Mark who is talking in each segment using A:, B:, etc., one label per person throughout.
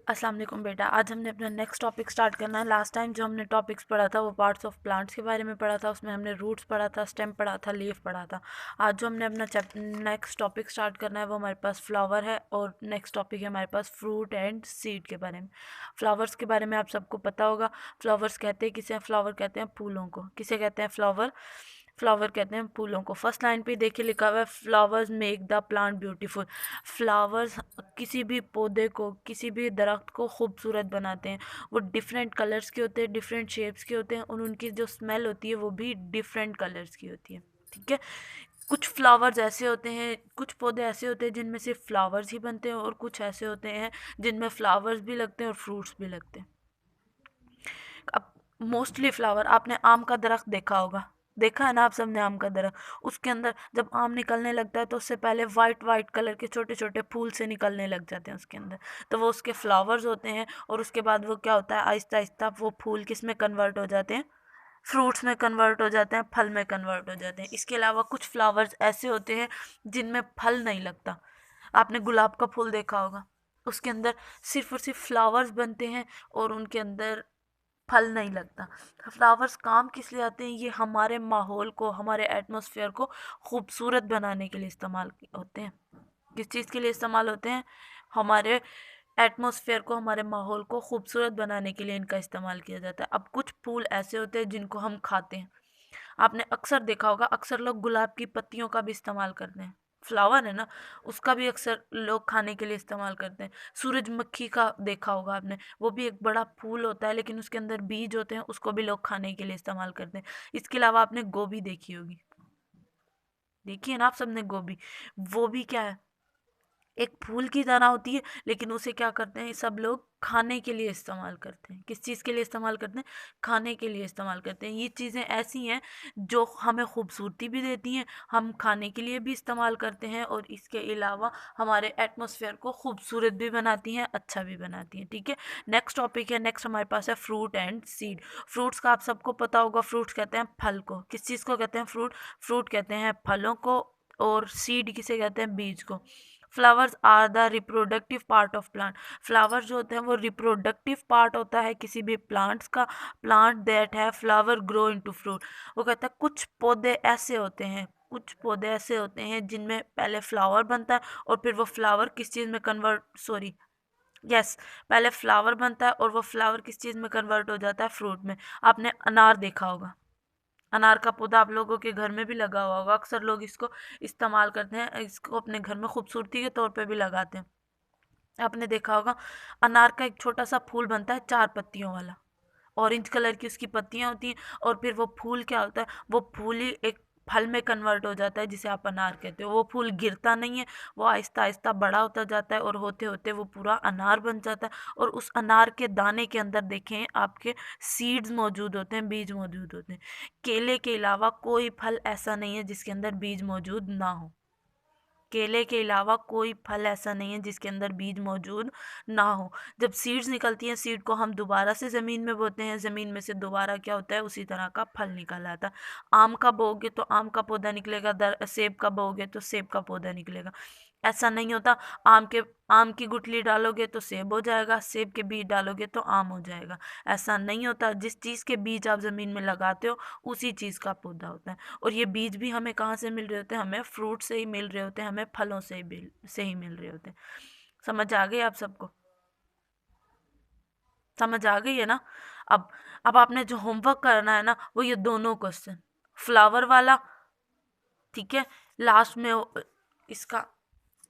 A: अस्सलाम वालेकुम बेटा। आज हमने अपना नेक्स्ट टॉपिक स्टार्ट करना है। लास्ट टाइम जो हमने टॉपिक्स पढ़ा था वो पार्ट्स ऑफ प्लांट्स के बारे में पढ़ा था। उसमें हमने रूट्स पढ़ा था, स्टेम पढ़ा था, लीफ पढ़ा था। आज जो हमने अपना नेक्स्ट टॉपिक स्टार्ट करना है वो हमारे पास फ्लावर है, और नेक्स्ट टॉपिक है हमारे पास फ्रूट एंड सीड के बारे में। फ्लावर्स के बारे में आप सबको पता होगा। फ्लावर्स कहते हैं किसे? फ्लावर कहते हैं फूलों को। किसे कहते हैं? फ्लावर। फ्लावर कहते हैं फूलों को। फर्स्ट लाइन पे देखिए लिखा हुआ है flowers make the plant beautiful. Flowers किसी भी पौधे को, किसी भी दरख्त को खूबसूरत बनाते हैं। वो डिफरेंट कलर्स के होते हैं, डिफरेंट शेप्स के होते हैं, और उनकी जो स्मेल होती है वो भी डिफरेंट कलर्स की होती है। ठीक है। कुछ फ्लावर्स ऐसे होते हैं, कुछ पौधे ऐसे होते हैं जिनमें सिर्फ फ्लावर्स ही बनते हैं, और कुछ ऐसे होते हैं जिनमें फ्लावर्स भी लगते हैं और फ्रूट्स भी लगते हैं। अब मोस्टली फ्लावर, आपने आम का दरख्त देखा होगा, देखा है ना आप सबने आम का दरख्त। उसके अंदर जब आम निकलने लगता है तो उससे पहले वाइट वाइट कलर के छोटे छोटे फूल से निकलने लग जाते हैं उसके अंदर, तो वो उसके फ्लावर्स होते हैं। और उसके बाद वो क्या होता है, आहिस्ता आहिस्ता वो फूल किस में कन्वर्ट हो जाते हैं? फ्रूट्स में कन्वर्ट हो जाते हैं, फल में कन्वर्ट हो जाते हैं। इसके अलावा कुछ फ्लावर्स ऐसे होते हैं जिनमें फल नहीं लगता। आपने गुलाब का फूल देखा होगा, उसके अंदर सिर्फ और सिर्फ फ्लावर्स बनते हैं और उनके अंदर फल नहीं लगता। फ्लावर्स काम किस लिए आते हैं? ये हमारे माहौल को, हमारे एटमॉस्फेयर को खूबसूरत बनाने के लिए इस्तेमाल होते हैं। किस चीज़ के लिए इस्तेमाल होते हैं? हमारे एटमॉस्फेयर को, हमारे माहौल को खूबसूरत बनाने के लिए इनका इस्तेमाल किया जाता है। अब कुछ फूल ऐसे होते हैं जिनको हम खाते हैं। आपने अक्सर देखा होगा, अक्सर लोग गुलाब की पत्तियों का भी इस्तेमाल करते हैं। फ्लावर है ना, उसका भी अक्सर लोग खाने के लिए इस्तेमाल करते हैं। सूरजमुखी का देखा होगा आपने, वो भी एक बड़ा फूल होता है लेकिन उसके अंदर बीज होते हैं, उसको भी लोग खाने के लिए इस्तेमाल करते हैं। इसके अलावा आपने गोभी देखी होगी, देखी है ना आप सबने गोभी। वो भी क्या है? एक फूल की तरह होती है, लेकिन उसे क्या करते हैं सब लोग? खाने के लिए इस्तेमाल करते हैं। किस चीज़ के लिए इस्तेमाल करते हैं? खाने के लिए इस्तेमाल करते हैं। ये चीज़ें ऐसी हैं जो हमें खूबसूरती भी देती हैं, हम खाने के लिए भी इस्तेमाल करते हैं, और इसके अलावा हमारे एटमॉस्फेयर को खूबसूरत भी बनाती हैं, अच्छा भी बनाती हैं। ठीक है। नेक्स्ट टॉपिक है, नेक्स्ट हमारे पास है फ्रूट एंड सीड। फ्रूट्स का आप सबको पता होगा, फ्रूट्स कहते हैं फल को। किस चीज़ को कहते हैं? फ्रूट। फ्रूट कहते हैं फलों को, और सीड किसे कहते हैं? बीज को। Flowers are the reproductive part of plant. Flower जो होते हैं वो रिप्रोडक्टिव पार्ट होता है किसी भी प्लांट्स का। प्लांट दैट है फ्लावर ग्रो इनटू फ्रूट। वो कहता है कुछ पौधे ऐसे होते हैं, कुछ पौधे ऐसे होते हैं जिनमें पहले फ्लावर बनता है, और फिर वो फ्लावर किस चीज़ में कन्वर्ट, सॉरी, यस, पहले फ्लावर बनता है और वो फ्लावर किस चीज़ में कन्वर्ट हो जाता है? फ्रूट में। आपने अनार देखा होगा, अनार का पौधा आप लोगों के घर में भी लगा हुआ होगा। अक्सर लोग इसको इस्तेमाल करते हैं, इसको अपने घर में खूबसूरती के तौर पे भी लगाते हैं। आपने देखा होगा अनार का एक छोटा सा फूल बनता है, 4 पत्तियों वाला, ऑरेंज कलर की उसकी पत्तियां होती हैं, और फिर वो फूल क्या होता है? वो फूल ही एक फल में कन्वर्ट हो जाता है जिसे आप अनार कहते हो। वो फूल गिरता नहीं है, वो आहिस्ता आहिस्ता बड़ा होता जाता है, और होते होते वो पूरा अनार बन जाता है। और उस अनार के दाने के अंदर देखें आपके सीड्स मौजूद होते हैं, बीज मौजूद होते हैं। केले के अलावा कोई फल ऐसा नहीं है जिसके अंदर बीज मौजूद ना हो। केले के अलावा कोई फल ऐसा नहीं है जिसके अंदर बीज मौजूद ना हो। जब सीड्स निकलती हैं, सीड को हम दोबारा से ज़मीन में बोते हैं, ज़मीन में से दोबारा क्या होता है? उसी तरह का फल निकल आता है। आम का बोओगे तो आम का पौधा निकलेगा, सेब का बोओगे तो सेब का पौधा निकलेगा। ऐसा नहीं होता आम की गुठली डालोगे तो सेब हो जाएगा, सेब के बीज डालोगे तो आम हो जाएगा। ऐसा नहीं होता। जिस चीज़ के बीज आप ज़मीन में लगाते हो उसी चीज़ का पौधा होता है। और ये बीज भी हमें कहाँ से मिल रहे होते हैं? हमें फ्रूट से ही मिल रहे होते हैं, हमें फलों से ही मिल रहे होते हैं। समझ आ गई आप सबको? समझ आ गई है ना? अब अब आपने जो होमवर्क करना है ना, वो ये दोनों क्वेश्चन, फ्लावर वाला, ठीक है, लास्ट में इसका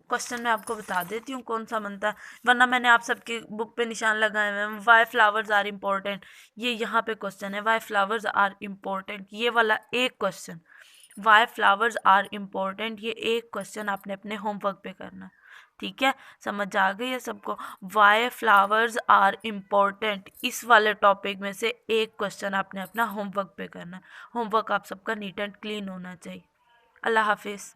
A: क्वेश्चन मैं आपको बता देती हूँ कौन सा बनता है, वरना मैंने आप सबकी बुक पे निशान लगाए हुए हैं। वाई फ्लावर्स आर इम्पोर्टेंट, ये यहाँ पे क्वेश्चन है, वाई फ्लावर्स आर इम्पोर्टेंट, ये वाला एक question, why flowers are important, ये एक क्वेश्चन आपने अपने होमवर्क पे करना है। ठीक है, समझ आ गई है सबको? वाई फ्लावर्स आर इम्पोर्टेंट, इस वाले टॉपिक में से एक क्वेश्चन आपने अपना होमवर्क पे करना है। होमवर्क आप सबका नीट एंड क्लीन होना चाहिए। अल्लाह हाफिज़।